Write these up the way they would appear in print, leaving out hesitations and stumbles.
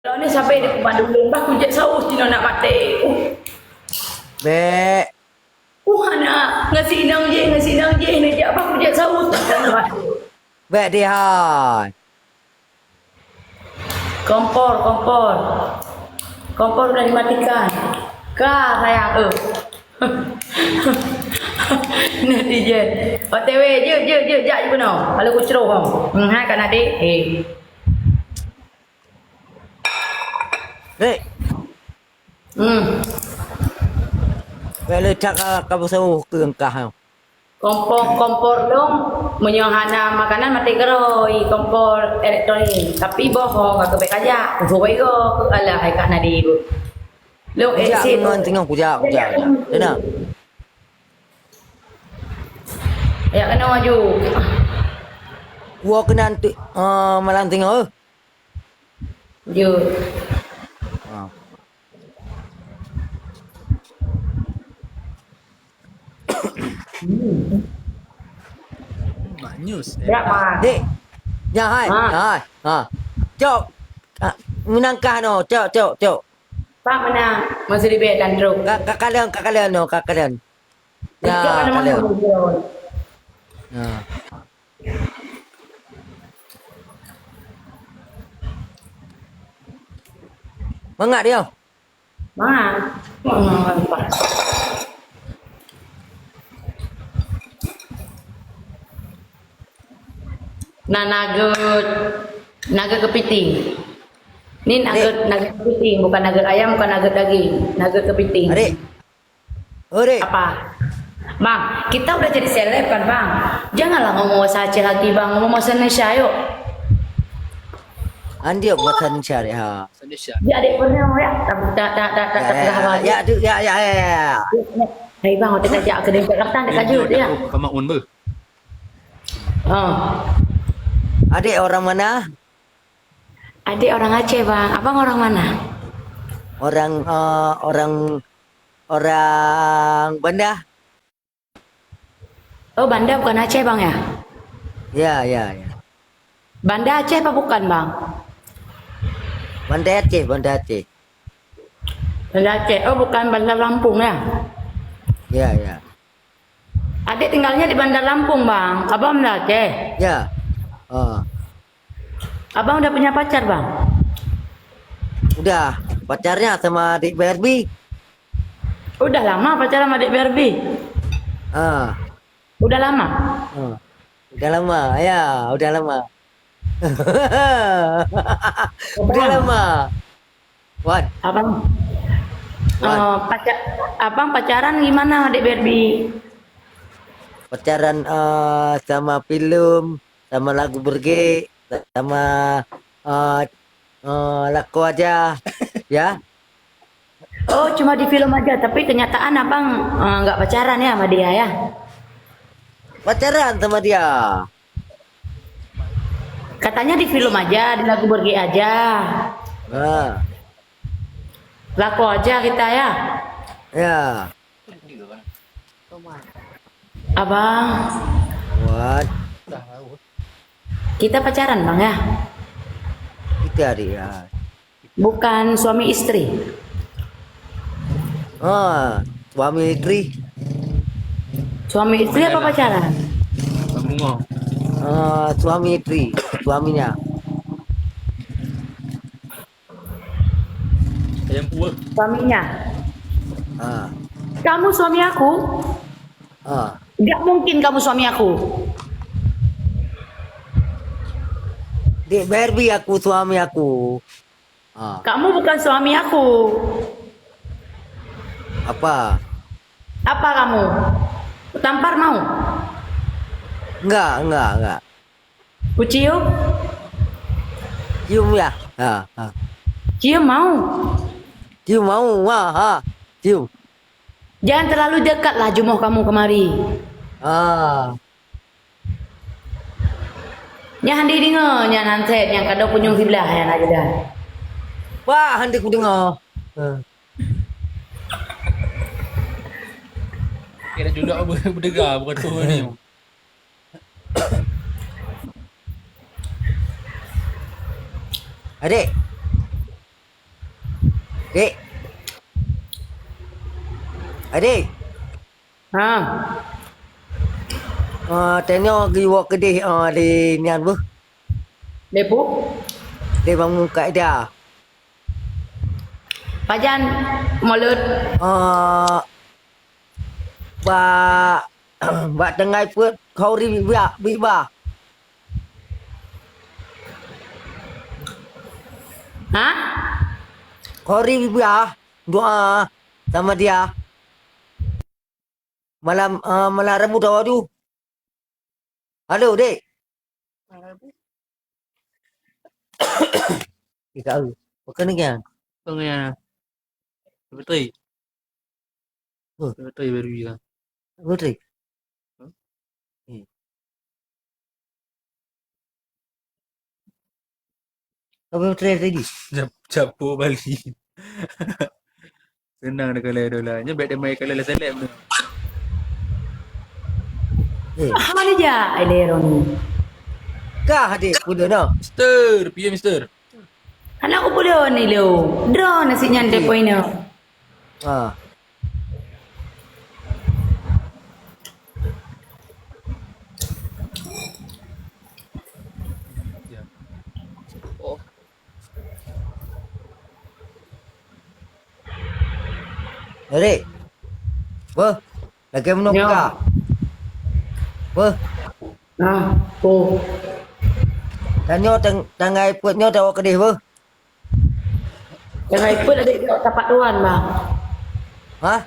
Kalau ni sampai dia kepada dulu, bah kujat saus tino nak mati. Be. Anak ngasi nang je ni dia bah kujat saus tak nak. Be dia hai. Kompor udah dimatikan. Kah sayang netizen. OTW je jak je benar. Kalau ku ceroh hang. Hai kan adik. Be. Hmm. Be letak ka pasau ke engkah. Kompor dong menyahana makanan mati geroi kompor elektronik tapi bohong kagak baik aja bohong go ala hai kak nadi bu lo esi Tengok kuja. Dena. ya kena maju Gua kena malam tengok. ju News. berapa Dek. Ya hai. Hai. Ha. Cok. Menangkah no. Cok. pak menang masih di bed dan truk Kakalian no. Ya, Cok mana mana kalian. Ya. Mangak dia. mana nah naga kepiting ini naga kepiting bukan naga ayam bukan naga daging naga kepiting Adik. Adik. apa bang kita udah jadi seleb kan bang janganlah ngomong bahasa Aceh lagi bang ngomong bahasa Indonesia yuk Andi buatan cari ha. Indonesia. dia adik pernah ya tak Ya. hai bang kita ajak ke dekat kelatan dekat jut dia Pemaun ber. Adik orang mana? adik orang Aceh bang abang orang mana Orang Banda. oh Banda bukan Aceh bang ya Ya. Banda Aceh apa bukan bang Banda Aceh. Banda Aceh oh bukan Bandar Lampung ya Ya. adik tinggalnya di Bandar Lampung bang abang Banda Aceh Ya. Oh. abang udah punya pacar bang Udah pacarnya sama adik Barbie. udah lama pacaran sama adik Barbie Ah. udah lama Udah lama. Ya, udah lama. Udah lama. What? abang abang pacaran gimana adik Barbie Pacaran sama film, sama lagu berge, sama laku aja. Ya. oh cuma di film aja tapi kenyataan abang nggak pacaran ya sama dia ya Pacaran sama dia. katanya di film aja di lagu berge aja Ah. laku aja kita ya Ya. abang What? kita pacaran bang ya Itu dia. bukan suami istri Suami istri. suami istri apa pacaran Bunga. Suami istri, suaminya. Ayam pua. suaminya Ah. kamu suami aku nggak mungkin kamu suami aku Dek Barbie aku suami aku. kamu bukan suami aku Apa? apa kamu tampar mau Enggak. ku cium Cium ya? cium mau Cium mau. Cium. jangan terlalu dekat lah jumuh kamu kemari nyahan diri nyan hanset yang kadang punyung sebelah ya aja dah Wah, handi ku dengar. Kira juga berdegar bukan tu ni. Adik. Dek. Adik. Ha. Tanya pergi buat kedai di ni apa? Depu. Di bangun kat dia. Pajan mulut. Ba ba tengah put kau ri ba. Ha? Kau ri doa sama dia. Malam Rabu tahu tu. Halo, Dek. Ika au. Bukan ni kan? Pengen betul. Oh. Betul baru bilang. Betul. Apa betul tadi? Capo Bali. Senang dah kalau dolar. Nya baik dia mai kalau lah seleb tu. Apa dia elero ni? Kah Dek pula no. Mister, PM Mister. Anak aku pula ni lo. Draw nasi nyante poin ni. Ha. Ya. Oh, Dek. Apa? Lagi mana Ya. buka? Apa? Ha. Oh. Tanya tengah putnya tahu kedai apa? Jangan ikut adik dia tapak tuan bang. Ha?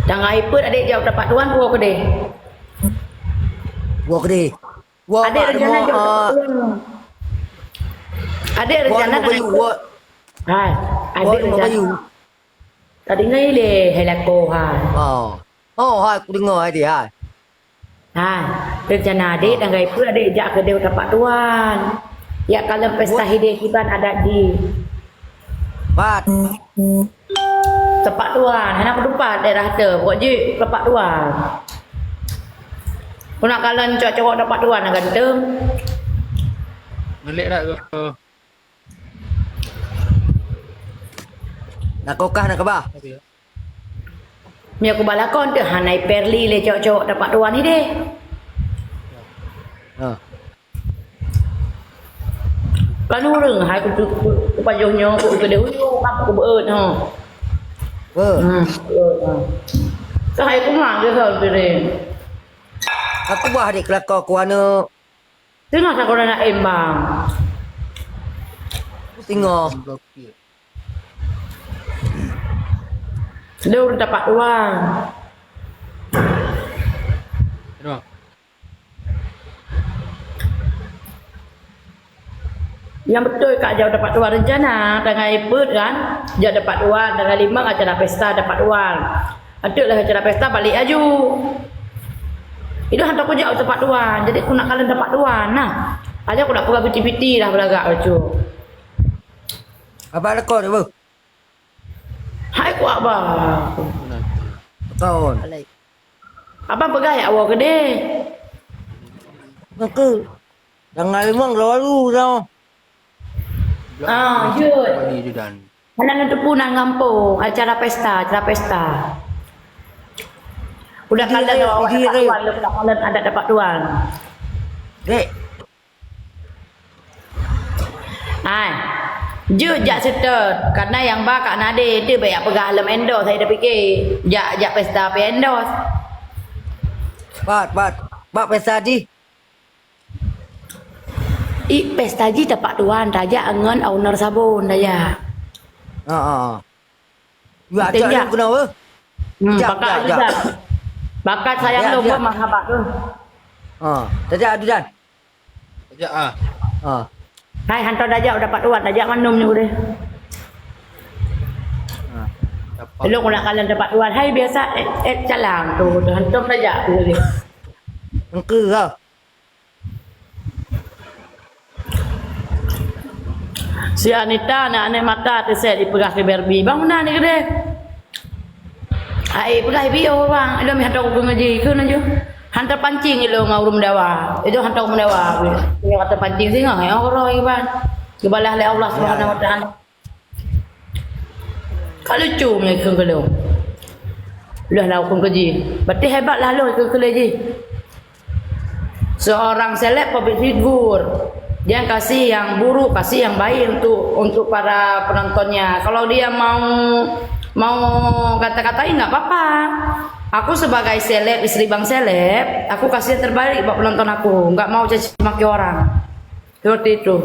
Jangan ikut adik dia tapak tuan gua ke deh. Buat kedai. Buat Adik rencana dia tapak tuan. Adik rencana buat baju buat Hai, buat adik baju. rencana. Tadi ngai le helako hai. Hai aku dengar dia hai. Hai, rencana adik dan gai pun adik jak ke dia tapak tuan. Ya kalau pesta hidayah kiban ada di Pat. tapak tuan. Anak berdepan daerah tu. Buat je tapak tuan. Kau nak kalan cowok tapak tuan nak ganteng. ngelik tak kau? Nak kokah nak kebah. Apa ya? Mi aku balakon tu hanai perli le cowok tapak tuan ni deh. Ha. Kanu rừng hai ku pajuhnya ku ke dia aku beut ha. Apa? Cái hai cũng làm cái thời về đây. Aku bah adik kelakar ku ana Thế nào sao con nak em bang? tengok. Blokir. Dia udah dapat uang. Kenapa? Yang betul Kak Jauh dapat uang rencana dengan iput kan. Dia dapat uang dengan 5 acara pesta dapat uang. Adaklah acara pesta balik aju. Itu hantar aku jauh dapat uang. Jadi aku nak kalian dapat uang. Nah, aja aku nak pegang piti-piti lah belagak aju. Abang lekor tu. Hai ku abang. Kawan. Abang pegang ya awak gede. Maka jangan limang lalu tau. Ah, je. Bali je dan. Mana nanti punan ngampung acara pesta. Udah kalian awak dapat tuan, udah kalian ada dapat tuan. Dek. Hai. Jak setor karena yang bakak nade dia banyak pegang alam endorse saya dah fikir. Jak pesta pe endorse. Bat pesta di. Pesta ji dapat tuan raja angon owner sabun daya. Ha. Ya Betul ajak tak? lu kenapa? Bakat juga. Bakat sayang lu buat mahabat tu. Tajak adu dan. Ajak ah. Ha. Hai hantar dajak dapat tuan dajak manum ni boleh. Dapat. Lu nak kalian dapat tuan. Hai biasa calang tu hantar dajak boleh. Engke kau. Si Anita nak ane mata tu saya dipegah ke Barbie. Bang mana ni kedai? Ai pegah bio bang. Ilo mi hantar aku ngaji ke nanju. Hantar pancing ilo ngau rum dawa. Itu hantar rum dawa. Dia kata pancing singa ya Allah iban. Kebalah le Allah Subhanahu wa taala. Kak lucu punya ikut kelong. Lah lah hukum keji. Berarti hebatlah lo ikut keji. Seorang seleb public figure, dia kasih yang buruk, kasih yang baik untuk para penontonnya. Kalau dia mau kata-katain nggak apa-apa. Aku sebagai seleb, istri bang seleb, aku kasih yang terbaik buat penonton aku. Nggak mau caci maki orang. Seperti itu.